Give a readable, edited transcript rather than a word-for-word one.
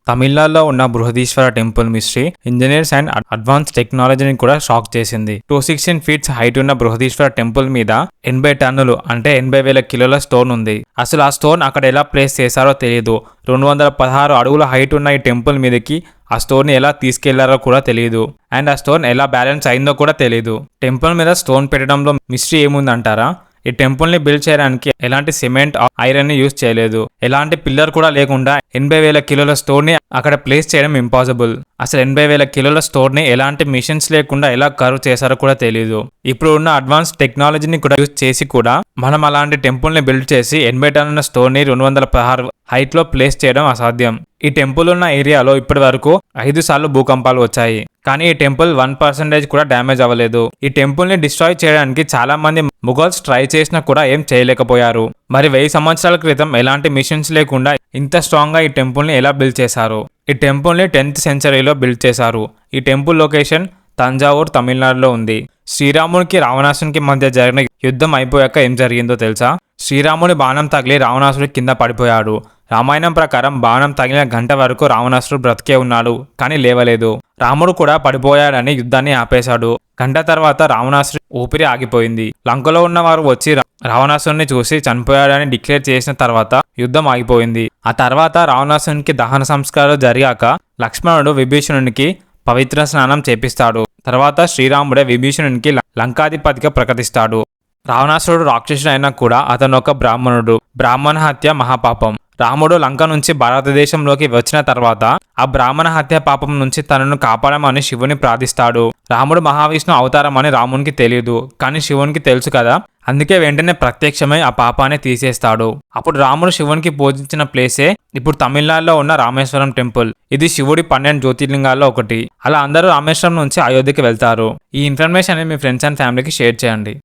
తమిళనాడులో ఉన్న Brihadeeswara temple mystery engineers and advance టెక్నాలజీని కూడా షాక్ చేసింది. 216 ఫీట్స్ హైట్ ఉన్న బృహదీశ్వర టెంపుల్ మీద 80 టన్నులు అంటే 80,000 కిలోల స్టోన్ ఉంది. అసలు ఆ స్టోన్ అక్కడ ఎలా ప్లేస్ చేశారో తెలియదు. 216 అడుగుల హైట్ ఉన్న ఈ టెంపుల్ మీదకి ఆ స్టోన్ ని ఎలా తీసుకెళ్లారో కూడా తెలియదు. అండ్ ఆ స్టోన్ ఎలా బ్యాలెన్స్ అయిందో కూడా తెలియదు. టెంపుల్ మీద స్టోన్ పెట్టడంలో మిస్టరీ ఏముందంటారా? ఈ టెంపుల్ ని బిల్డ్ చేయడానికి ఎలాంటి సిమెంట్ ఐరన్ ని యూజ్ చేయలేదు. ఎలాంటి పిల్లర్ కూడా లేకుండా 80,000 కిలోల స్టోన్ ని అక్కడ ప్లేస్ చేయడం ఇంపాసిబుల్. అసలు 80,000 కిలోల స్టోన్ ని ఎలాంటి మిషన్స్ లేకుండా ఎలా కర్వ్ చేశారో కూడా తెలియదు. ఇప్పుడు ఉన్న అడ్వాన్స్ టెక్నాలజీని కూడా యూజ్ చేసి కూడా మనం అలాంటి టెంపుల్ ని బిల్డ్ చేసి 80 టన్నుల స్టోన్ ని 216 హైట్ లో ప్లేస్ చేయడం అసాధ్యం. ఈ టెంపుల్ ఉన్న ఏరియాలో ఇప్పటి వరకు 5 సార్లు భూకంపాలు వచ్చాయి. కానీ ఈ టెంపుల్ 1% కూడా డ్యామేజ్ అవ్వలేదు. ఈ టెంపుల్ ని డిస్ట్రాయ్ చేయడానికి చాలా మంది ముఘల్స్ ట్రై చేసినా కూడా ఏం చేయలేకపోయారు. మరి 1000 సంవత్సరాల క్రితం ఎలాంటి మిషన్స్ లేకుండా ఇంత స్ట్రాంగ్ గా ఈ టెంపుల్ ని ఎలా బిల్డ్ చేశారు? ఈ టెంపుల్ ని 10th సెంచరీలో బిల్డ్ చేశారు. ఈ టెంపుల్ లొకేషన్ తంజావూర్, తమిళనాడులో ఉంది. శ్రీరామునికి రావణాసునికి మధ్య జరిగిన యుద్ధం అయిపోయాక ఏం జరిగిందో తెలుసా? శ్రీరాముని బాణం తగిలి రావణాసుడు కింద పడిపోయాడు. రామాయణం ప్రకారం బాణం తగిలిన గంట వరకు రావణాసుడు బ్రతికే ఉన్నాడు, కానీ లేవలేదు. రాముడు కూడా పడిపోయాడని యుద్ధాన్ని ఆపేశాడు. గంట తర్వాత రావణాసుడి ఊపిరి ఆగిపోయింది. లంకలో ఉన్న వారు వచ్చి రావణాసుడిని చూసి చనిపోయాడని డిక్లేర్ చేసిన తర్వాత యుద్ధం ఆగిపోయింది. ఆ తర్వాత రావణాసునికి దహన సంస్కారాలు జరిగాక లక్ష్మణుడు విభీషణునికి పవిత్ర స్నానం చేపిస్తాడు. తర్వాత శ్రీరాముడే విభీషణునికి లంకాధిపతిగా ప్రకటిస్తాడు. రావణాసురుడు రాక్షసుడు అయినా కూడా అతను ఒక బ్రాహ్మణుడు. బ్రాహ్మణ హత్య మహాపాపం. రాముడు లంక నుంచి భారతదేశంలోకి వచ్చిన తర్వాత ఆ బ్రాహ్మణ హత్య పాపం నుంచి తనను కాపాడమని శివుని ప్రార్థిస్తాడు. రాముడు మహావిష్ణు అవతారం అని రామునికి తెలియదు, కానీ శివునికి తెలుసు కదా. అందుకే వెంటనే ప్రత్యక్షమై ఆ పాపాన్ని తీసేస్తాడు. అప్పుడు రాముడు శివునికి పూజించిన ప్లేసే ఇప్పుడు తమిళనాడులో ఉన్న రామేశ్వరం టెంపుల్. ఇది శివుడి 12 జ్యోతిర్లింగాల్లో ఒకటి. అలా అందరూ రామేశ్వరం నుంచి అయోధ్యకి వెళ్తారు. ఈ ఇన్ఫర్మేషన్ మీ ఫ్రెండ్స్ అండ్ ఫ్యామిలీకి షేర్ చేయండి.